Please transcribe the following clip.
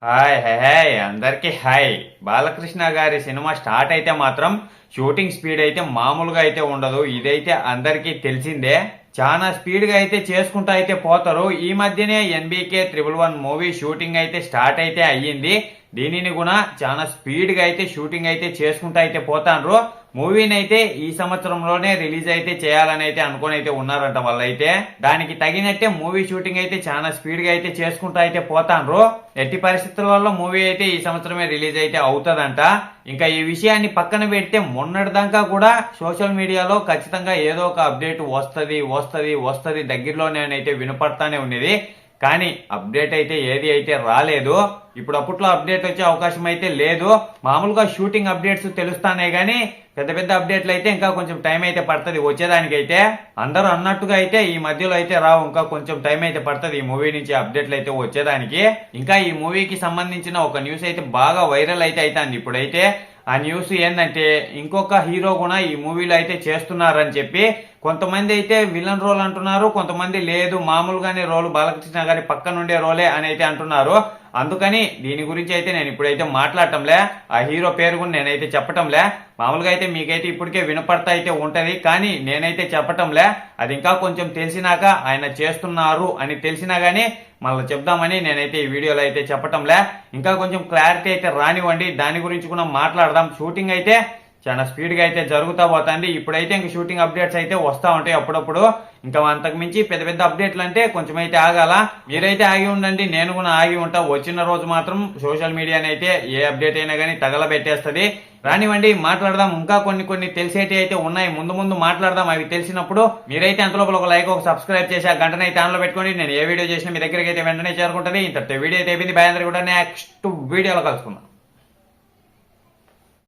Hi hi hi అందరికి hi. Balakrishna గారి cinema start అయితే మాత్రం షూటింగ్ స్పీడ్ అయితే మామూలుగా అయితే ఉండదు. ఇదైతే అందరికీ తెలిసిందే. చాలా స్పీడ్ గా అయితే చేసుకుంటూ అయితే పోతారు. ఈ మధ్యనే ఎన్బికే 111 మూవీ షూటింగ్ అయితే స్టార్ట్ అయితే అయ్యింది. దీనిని కూడా చాలా స్పీడ్ గా అయితే షూటింగ్ అయితే చేసుకుంటూ అయితే పోతాండ్రు. మూవీని అయితే ఈ సంవత్సరంలోనే రిలీజ్ అయితే చేయాలని అయితే అనుకుని అయితే ఉన్నారంట వాళ్ళైతే. దానికి తగినట్టే మూవీ షూటింగ్ అయితే చాలా స్పీడ్ గా అయితే చేసుకుంటూ అయితే పోతాండ్రు. ఎట్టి పరిస్థితులలో మూవీ అయితే ఈ సంవత్సరమే రిలీజ్ అయితే అవుతుందంట. ఇంకా ఈ విషయాన్ని పక్కన పెడితే మొన్నటిదాకా కూడా సోషల్ మీడియాలో ఖచ్చితంగా ఏదో ఒక అప్డేట్ వస్తది వస్తది వస్తది దగ్గరలోనేనైతే వినపడతానే ఉన్నది. కానీ అప్డేట్ అయితే ఏది అయితే రాలేదు. ఇప్పుడు అప్పట్లో అప్డేట్ వచ్చే అవకాశం అయితే లేదు. మామూలుగా షూటింగ్ అప్డేట్స్ తెలుస్తానే గానీ పెద్ద పెద్ద అప్డేట్లు అయితే ఇంకా కొంచెం టైం అయితే పడుతుంది వచ్చేదానికైతే. అందరూ అన్నట్టుగా అయితే ఈ మధ్యలో అయితే రావు, ఇంకా కొంచెం టైం అయితే పడుతుంది ఈ మూవీ నుంచి అప్డేట్లు అయితే వచ్చేదానికి. ఇంకా ఈ మూవీకి సంబంధించిన ఒక న్యూస్ అయితే బాగా వైరల్ అయితే అవుతుంది ఇప్పుడైతే. ఆ న్యూస్ ఏంటంటే ఇంకొక హీరో కూడా ఈ మూవీలో అయితే చేస్తున్నారని చెప్పి కొంతమంది అయితే విలన్ రోల్ అంటున్నారు, కొంతమంది లేదు మామూలుగానే రోల్ బాలకృష్ణ గారి పక్కన ఉండే రోలే అని అయితే అంటున్నారు. అందుకని దీని గురించి అయితే నేను ఇప్పుడైతే మాట్లాడటంలే, ఆ హీరో పేరు కూడా నేనైతే చెప్పటంలే. మామూలుగా అయితే మీకైతే ఇప్పటికే వినపడతా అయితే ఉంటది, కానీ నేనైతే చెప్పటంలే. అది ఇంకా కొంచెం తెలిసినాక ఆయన చేస్తున్నారు అని తెలిసినా గానీ మళ్ళీ చెప్దామని నేనైతే ఈ వీడియోలో అయితే చెప్పటంలే. ఇంకా కొంచెం క్లారిటీ అయితే రానివ్వండి, దాని గురించి కూడా మాట్లాడదాం. షూటింగ్ అయితే చాలా స్పీడ్ గా అయితే జరుగుతా పోతుంది. ఇప్పుడైతే ఇంక షూటింగ్ అప్డేట్స్ అయితే వస్తా ఉంటాయి అప్పుడప్పుడు. ఇంకా అంతకు మించి పెద్ద పెద్ద అప్డేట్లు అంటే కొంచెం అయితే ఆగాల. మీరైతే ఆగి ఉండండి, నేను కూడా ఆగి ఉంటా. వచ్చిన రోజు మాత్రం సోషల్ మీడియాని అయితే ఏ అప్డేట్ అయినా కానీ తగలబెట్టేస్తుంది. రానివ్వండి మాట్లాడదాం. ఇంకా కొన్ని తెలిసేటి అయితే ఉన్నాయి, ముందు ముందు మాట్లాడదాం. అవి తెలిసినప్పుడు మీరైతే అంతలోపల ఒక లైక్ ఒక సబ్స్క్రైబ్ చేసి ఆ గంటనే అయితే ఆన్లో పెట్టుకోండి. నేను ఏ వీడియో చేసినా మీ దగ్గరికి అయితే వెంటనే చేరుకుంటుంది. ఇంత వీడియో అయితే అయిపోయింది. బాయ్ అందరికీ కూడా నెక్స్ట్ వీడియోలో కలుసుకుందాం.